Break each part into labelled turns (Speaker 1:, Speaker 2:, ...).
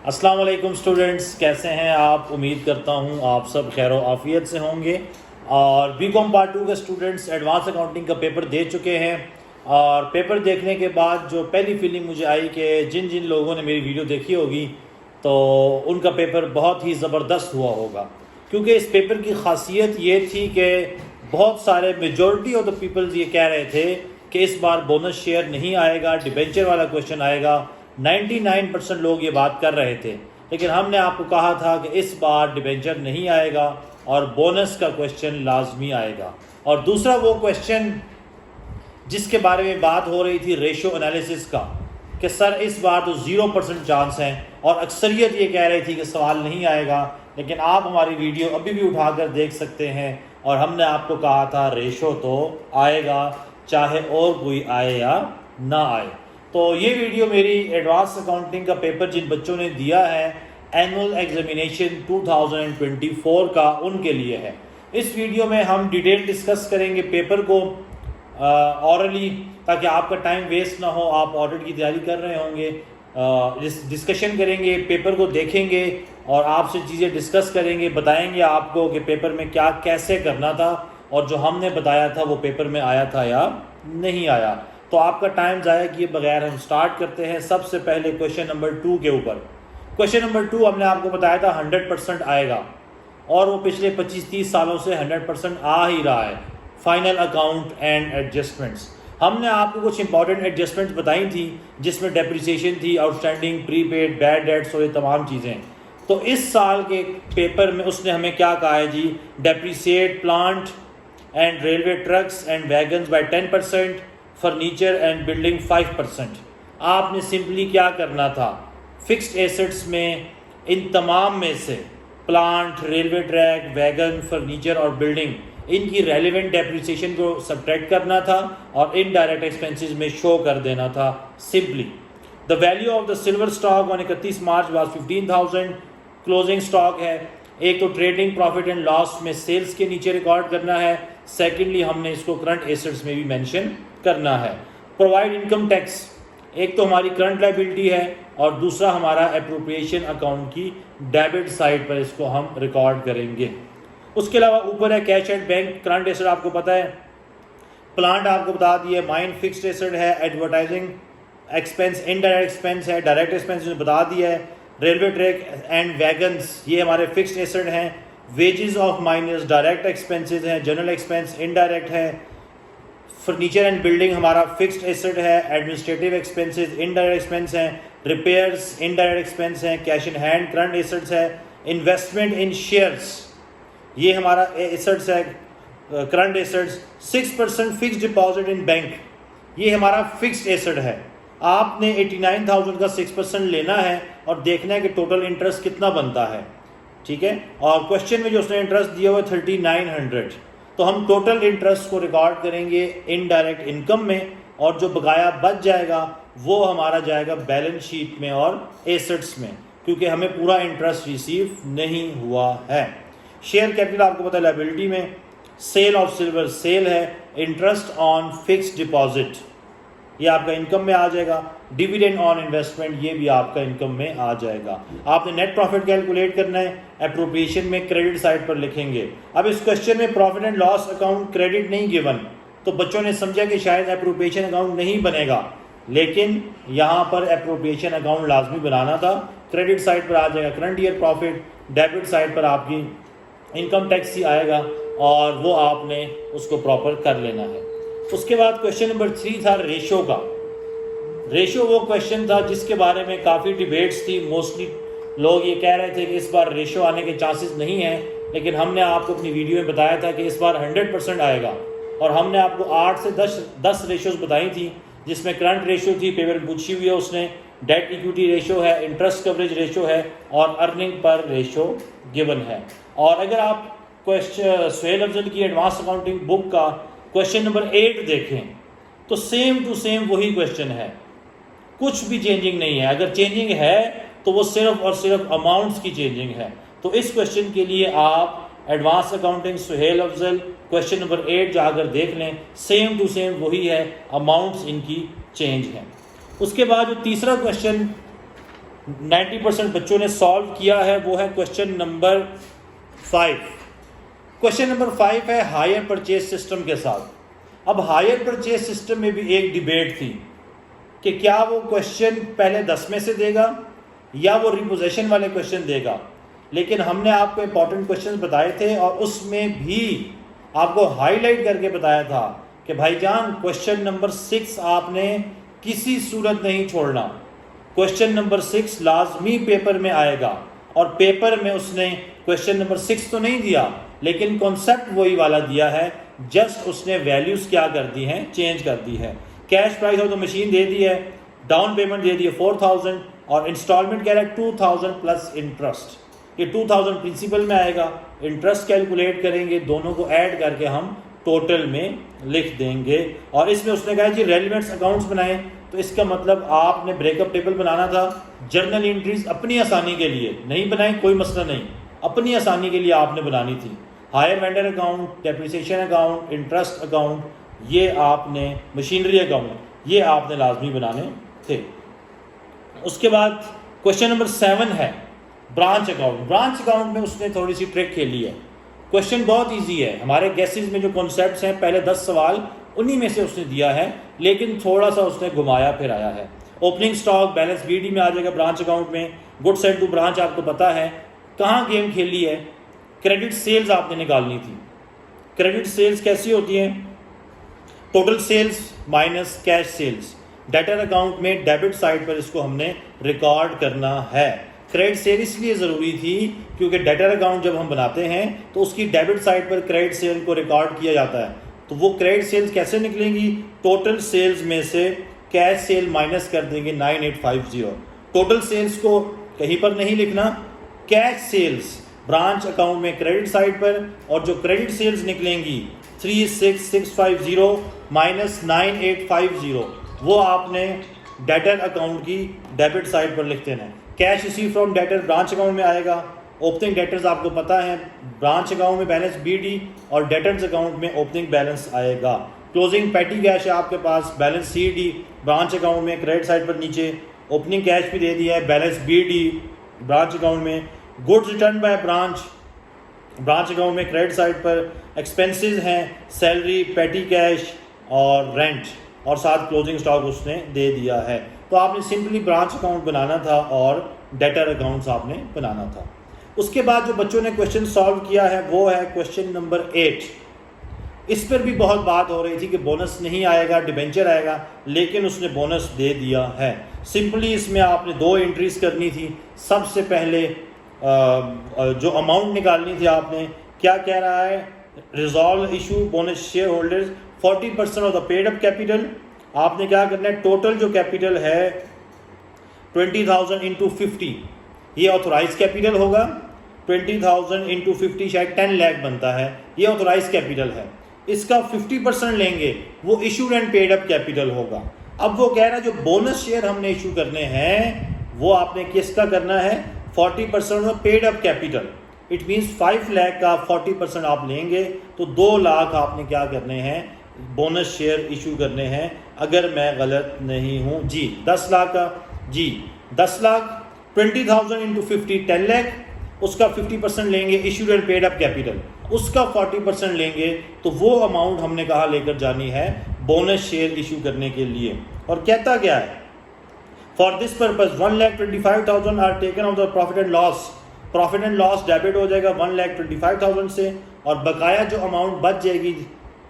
Speaker 1: अस्सलाम वालेकुम स्टूडेंट्स, कैसे हैं आप। उम्मीद करता हूं आप सब खैर आफियत से होंगे। और बीकॉम पार्ट 2 के स्टूडेंट्स एडवांस अकाउंटिंग का पेपर दे चुके हैं। और पेपर देखने के बाद जो पहली फीलिंग मुझे आई कि जिन जिन लोगों ने मेरी वीडियो देखी होगी तो उनका पेपर बहुत ही ज़बरदस्त हुआ होगा, क्योंकि इस पेपर की खासियत ये थी कि बहुत सारे मेजॉरिटी ऑफ द पीपल्स ये कह रहे थे कि इस बार बोनस शेयर नहीं आएगा, डिबेंचर वाला क्वेश्चन आएगा। 99% लोग ये बात कर रहे थे, लेकिन हमने आपको कहा था कि इस बार डिबेंचर नहीं आएगा और बोनस का क्वेश्चन लाजमी आएगा। और दूसरा वो क्वेश्चन जिसके बारे में बात हो रही थी रेशो एनालिसिस का, कि सर इस बार तो 0% चांस है, और अक्सरियत ये कह रही थी कि सवाल नहीं आएगा। लेकिन आप हमारी वीडियो अभी भी उठाकर देख सकते हैं, और हमने आपको कहा था रेशो तो आएगा, चाहे और कोई आए या ना आए। तो ये वीडियो मेरी एडवांस अकाउंटिंग का पेपर जिन बच्चों ने दिया है एनुअल एग्जामिनेशन 2024 का, उनके लिए है। इस वीडियो में हम डिटेल डिस्कस करेंगे पेपर को ऑरली, ताकि आपका टाइम वेस्ट ना हो। आप ऑडिट की तैयारी कर रहे होंगे, डिस्कशन करेंगे, पेपर को देखेंगे और आपसे चीज़ें डिस्कस करेंगे, बताएंगे आपको कि पेपर में क्या कैसे करना था और जो हमने बताया था वो पेपर में आया था या नहीं आया। तो आपका टाइम ज़ाया किए बगैर हम स्टार्ट करते हैं। सबसे पहले क्वेश्चन नंबर 2 के ऊपर। क्वेश्चन नंबर 2 हमने आपको बताया था 100% आएगा, और वो पिछले 25-30 सालों से 100% आ ही रहा है। फाइनल अकाउंट एंड एडजस्टमेंट्स, हमने आपको कुछ इंपॉर्टेंट एडजस्टमेंट्स बताई थी जिसमें डेप्रिसिएशन थी, आउटस्टैंडिंग, प्रीपेड, बैड डेट्स और ये तमाम चीज़ें। तो इस साल के पेपर में उसने हमें क्या कहा है जी, depreciate plant and railway trucks and wagons by 10%, furniture and building 5%। आपने सिंपली क्या करना था, फिक्स्ड एसेट्स में इन तमाम में से plant, railway track, wagon, furniture और बिल्डिंग, इनकी रेलिवेंट डेप्रिसिएशन को सब्ट्रैक्ट करना था और इनडायरेक्ट एक्सपेंसेस में शो कर देना था simply. The value of the silver stock on 31 March was 15,000। Closing stock है। एक तो ट्रेडिंग प्रॉफिट एंड लॉस में सेल्स के नीचे रिकॉर्ड करना है, सेकेंडली हमने इसको करंट एसेट्स में भी मेंशन करना है। प्रोवाइड इनकम टैक्स, एक तो हमारी करंट लायबिलिटी है और दूसरा हमारा एप्रोप्रिएशन अकाउंट की डेबिट साइड पर इसको हम रिकॉर्ड करेंगे। उसके अलावा ऊपर है cash and bank, current asset आपको पता है, प्लांट आपको बता दिए, माइन फिक्स्ड एसेट है, एडवर्टाइजिंग एक्सपेंस इनडायरेक्ट एक्सपेंस है, डायरेक्ट एक्सपेंस बता दिया है, रेलवे ट्रैक एंड वैगन्स ये हमारे फिक्स्ड एसेट हैं, wages of miners direct expenses हैं, जनरल एक्सपेंस इनडायरेक्ट है, फर्नीचर एंड बिल्डिंग हमारा फिक्स्ड एसेट है, एडमिनिस्ट्रेटिव एक्सपेंसेस इनडायरेक्ट एक्सपेंस हैं, रिपेयर्स इनडायरेक्ट एक्सपेंस हैं, cash in hand current assets है, इन्वेस्टमेंट इन शेयर्स ये हमारा एसेट्स है, current assets. 6% fixed deposit in bank ये हमारा फिक्स्ड एसेट है। आपने 89,000 का 6% लेना है और देखना है कि टोटल इंटरेस्ट कितना बनता है, ठीक है। और क्वेश्चन में जो उसने इंटरेस्ट दिया हुआ है 3900, तो हम टोटल इंटरेस्ट को रिकॉर्ड करेंगे इनडायरेक्ट इनकम में, और जो बकाया बच जाएगा वो हमारा जाएगा बैलेंस शीट में और एसेट्स में, क्योंकि हमें पूरा इंटरेस्ट रिसीव नहीं हुआ है। शेयर कैपिटल आपको पता है लायबिलिटी में, सेल ऑफ सिल्वर सेल है, इंटरेस्ट ऑन फिक्स्ड डिपॉजिट ये आपका इनकम में आ जाएगा, डिविडेंड ऑन इन्वेस्टमेंट ये भी आपका इनकम में आ जाएगा। आपने नेट प्रॉफिट कैलकुलेट करना है, एप्रोप्रिएशन में क्रेडिट साइड पर लिखेंगे। अब इस क्वेश्चन में profit and loss account credit नहीं गिवन, तो बच्चों ने समझा कि शायद एप्रोप्रिएशन अकाउंट नहीं बनेगा, लेकिन यहाँ पर एप्रोप्रिएशन अकाउंट लाजमी बनाना था। क्रेडिट साइड पर आ जाएगा current year profit, debit side पर आपकी इनकम टैक्स ही आएगा, और वो आपने उसको प्रॉपर कर लेना है। उसके बाद क्वेश्चन नंबर 3 था रेशो का। रेशो वो क्वेश्चन था जिसके बारे में काफ़ी डिबेट्स थी। मोस्टली लोग ये कह रहे थे कि इस बार रेशो आने के चांसेस नहीं हैं, लेकिन हमने आपको अपनी वीडियो में बताया था कि इस बार 100% आएगा, और हमने आपको 8 से 10 रेशोज बताई थी, जिसमें करंट रेशो थी, पेपर पूछी हुई है उसने, डेट इक्विटी रेशो है, इंटरेस्ट कवरेज रेशो है, और अर्निंग पर रेशो गिवन है। और अगर आप क्वेश्चन सुहेल अफजल की एडवांस अकाउंटिंग बुक का क्वेश्चन नंबर 8 देखें तो सेम टू सेम वही क्वेश्चन है, कुछ भी चेंजिंग नहीं है। अगर चेंजिंग है तो वो सिर्फ और सिर्फ अमाउंट्स की चेंजिंग है। तो इस क्वेश्चन के लिए आप advance accounting Suhail Afzal question number 8 जाकर देख लें, सेम टू सेम वही है, अमाउंट्स इनकी चेंज हैं। उसके बाद जो तीसरा क्वेश्चन 90% बच्चों ने सॉल्व किया है, वो है क्वेश्चन नंबर 5। क्वेश्चन नंबर 5 है हायर परचेज सिस्टम के साथ। अब हायर परचेज सिस्टम में भी एक डिबेट थी कि क्या वो क्वेश्चन पहले 10 में से देगा या वो रिपोजिशन वाले क्वेश्चन देगा, लेकिन हमने आपको इंपॉर्टेंट क्वेश्चन बताए थे और उसमें भी आपको हाईलाइट करके बताया था कि भाईजान क्वेश्चन नंबर 6 आपने किसी सूरत नहीं छोड़ना। क्वेश्चन नंबर 6 लाजमी पेपर में आएगा और पेपर में उसने क्वेश्चन नंबर 6 तो नहीं दिया, लेकिन कॉन्सेप्ट वही वाला दिया है, जस्ट उसने वैल्यूज़ क्या कर दी हैं, चेंज कर दी है। Cash price of the machine दे दी है, डाउन पेमेंट दे दी है 4000 और इंस्टॉलमेंट कह रहा है 2000 प्लस इंटरेस्ट। ये 2000 प्रिंसिपल में आएगा, इंटरेस्ट कैलकुलेट करेंगे, दोनों को ऐड करके हम टोटल में लिख देंगे। और इसमें उसने कहा जी रेलिवेंट्स अकाउंट्स बनाएं, तो इसका मतलब आपने ब्रेकअप टेबल बनाना था। जर्नल एंट्रीज अपनी आसानी के लिए नहीं बनाई, कोई मसला नहीं, अपनी आसानी के लिए आपने बनानी थी। Higher vendor account, depreciation account, interest account, ये आपने मशीनरी अकाउंट, ये आपने लाजमी बनाने थे। उसके बाद क्वेश्चन नंबर 7 है ब्रांच अकाउंट। ब्रांच अकाउंट में उसने थोड़ी सी ट्रिक खेली है। क्वेश्चन बहुत इजी है, हमारे गेसेस में जो कॉन्सेप्ट्स हैं पहले 10 सवाल उन्हीं में से उसने दिया है, लेकिन थोड़ा सा उसने घुमाया फिर आया है। ओपनिंग स्टॉक बैलेंस बीडी में आ जाएगा ब्रांच अकाउंट में। गुड्स सेल्ड टू ब्रांच आपको पता है कहाँ गेम खेली है, क्रेडिट सेल्स आपने निकालनी थी। क्रेडिट सेल्स कैसी होती हैं, total sales minus cash sales. Debtor account में डेबिट साइड पर इसको हमने रिकॉर्ड करना है। क्रेडिट सेल इसलिए ज़रूरी थी क्योंकि डेटर अकाउंट जब हम बनाते हैं तो उसकी डेबिट साइड पर क्रेडिट सेल को रिकॉर्ड किया जाता है। तो वो क्रेडिट सेल्स कैसे निकलेंगी, टोटल सेल्स में से कैश सेल माइनस कर देंगे 9850। टोटल सेल्स को कहीं पर नहीं लिखना, कैश सेल्स ब्रांच अकाउंट में क्रेडिट साइड पर, और जो क्रेडिट सेल्स निकलेंगी 36650 माइनस 9850 वो आपने डेटर अकाउंट की डेबिट साइड पर लिख देना है। Cash receive from debtor branch account में आएगा। ओपनिंग डेटर्स आपको पता है ब्रांच अकाउंट में बैलेंस बीडी और डेटर्स अकाउंट में ओपनिंग बैलेंस आएगा। क्लोजिंग पैटी कैश है आपके पास, बैलेंस सीडी ब्रांच अकाउंट में क्रेडिट साइड पर नीचे, ओपनिंग कैश भी दे दिया है, बैलेंस बीडी ब्रांच अकाउंट में। Goods return by branch account में क्रेडिट साइड पर। एक्सपेंसेस हैं सैलरी, पैटी कैश और रेंट, और साथ क्लोजिंग स्टॉक उसने दे दिया है। तो आपने सिंपली ब्रांच अकाउंट बनाना था और डेटर अकाउंट्स आपने बनाना था। उसके बाद जो बच्चों ने क्वेश्चन सॉल्व किया है वो है क्वेश्चन नंबर 8। इस पर भी बहुत बात हो रही थी कि बोनस नहीं आएगा, डिबेंचर आएगा, लेकिन उसने बोनस दे दिया है। सिंपली इसमें आपने 2 एंट्रीज करनी थी। सबसे पहले जो अमाउंट निकालनी थी आपने, क्या कह रहा है, resolve issue bonus share holders 40% of the paid up capital. आपने क्या करना है, टोटल जो कैपिटल है 20,000 इंटू 50, ये ऑथोराइज कैपिटल होगा। 20,000 इंटू 50 शायद 10 लाख बनता है, ये ऑथोराइज कैपिटल है। इसका 50% लेंगे, वो issued and paid up capital होगा। अब वो कह रहा है जो बोनस शेयर हमने इशू करने हैं वो आपने किसका करना है, 40% of paid up capital. It means 5 lakh का 40% आप लेंगे तो 2 लाख आपने क्या करने हैं, बोनस शेयर इशू करने हैं, अगर मैं गलत नहीं हूँ जी। 10 लाख का जी, 10 लाख 20,000 इंटू 50 10 लाख, उसका 50% लेंगे issued and paid up capital, उसका 40% लेंगे, तो वो अमाउंट हमने कहा लेकर जानी है बोनस शेयर इशू करने के लिए। और कहता क्या है, for this purpose 1,25,000 are taken off the profit and loss. Profit and loss debit हो जाएगा 1,25,000 से, और बकाया जो अमाउंट बच जाएगी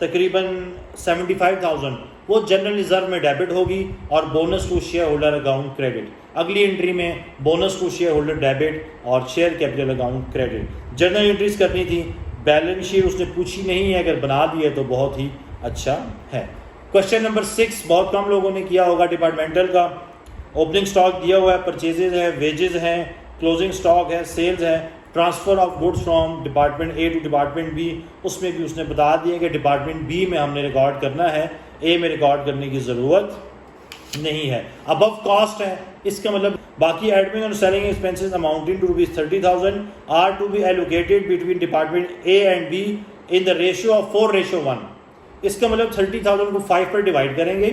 Speaker 1: तकरीबन 75,000 वो जनरल रिजर्व में डेबिट होगी और bonus to share holder account credit. अगली एंट्री में bonus to share holder debit और share capital account credit. Journal entries करनी थी, बैलेंस शीट उसने पूछी नहीं है, अगर बना दी है तो बहुत ही अच्छा है। क्वेश्चन नंबर 6 बहुत कम लोगों ने किया होगा, डिपार्टमेंटल का। ओपनिंग स्टॉक दिया हुआ है, परचेजेज है, वेजेस हैं, क्लोजिंग स्टॉक है, सेल्स है, transfer of goods from department A to department B. उसमें भी उसने बता दिया कि डिपार्टमेंट बी में हमने रिकॉर्ड करना है, ए में रिकॉर्ड करने की ज़रूरत नहीं है। अबव कॉस्ट है, इसका मतलब बाकी एडमिन और selling expenses amounting to ₹30,000 are to be allocated between department A and B in the ratio of 4:1। इसका मतलब 30,000 को 5 पर डिवाइड करेंगे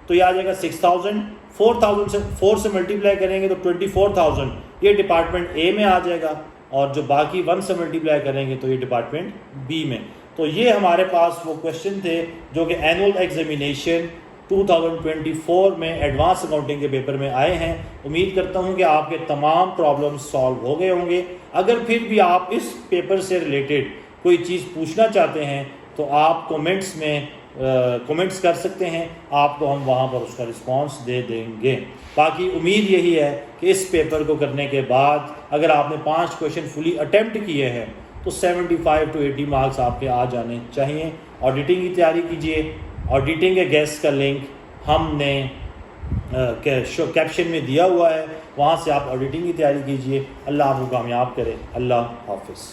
Speaker 1: तो ये आ जाएगा 6,000। 4000 से 4 से मल्टीप्लाई करेंगे तो 24,000 ये डिपार्टमेंट ए में आ जाएगा, और जो बाकी 1 से मल्टीप्लाई करेंगे तो ये डिपार्टमेंट बी में। तो ये हमारे पास वो क्वेश्चन थे जो कि एनुअल एग्जामिनेशन 2024 में एडवांस अकाउंटिंग के पेपर में आए हैं। उम्मीद करता हूं कि आपके तमाम प्रॉब्लम्स सॉल्व हो गए होंगे। अगर फिर भी आप इस पेपर से रिलेटेड कोई चीज़ पूछना चाहते हैं तो आप कमेंट्स में कमेंट्स कर सकते हैं, आपको हम वहाँ पर उसका रिस्पांस दे देंगे। बाकी उम्मीद यही है कि इस पेपर को करने के बाद अगर आपने 5 क्वेश्चन फुली अटेम्प्ट किए हैं तो 75 to 80 मार्क्स आपके आ जाने चाहिए। ऑडिटिंग की तैयारी कीजिए। ऑडिटिंग के गेस्ट का लिंक हमने कैप्शन में दिया हुआ है, वहाँ से आप ऑडिटिंग की तैयारी कीजिए। अल्लाह आपको कामयाब करे। अल्लाह हाफिज़।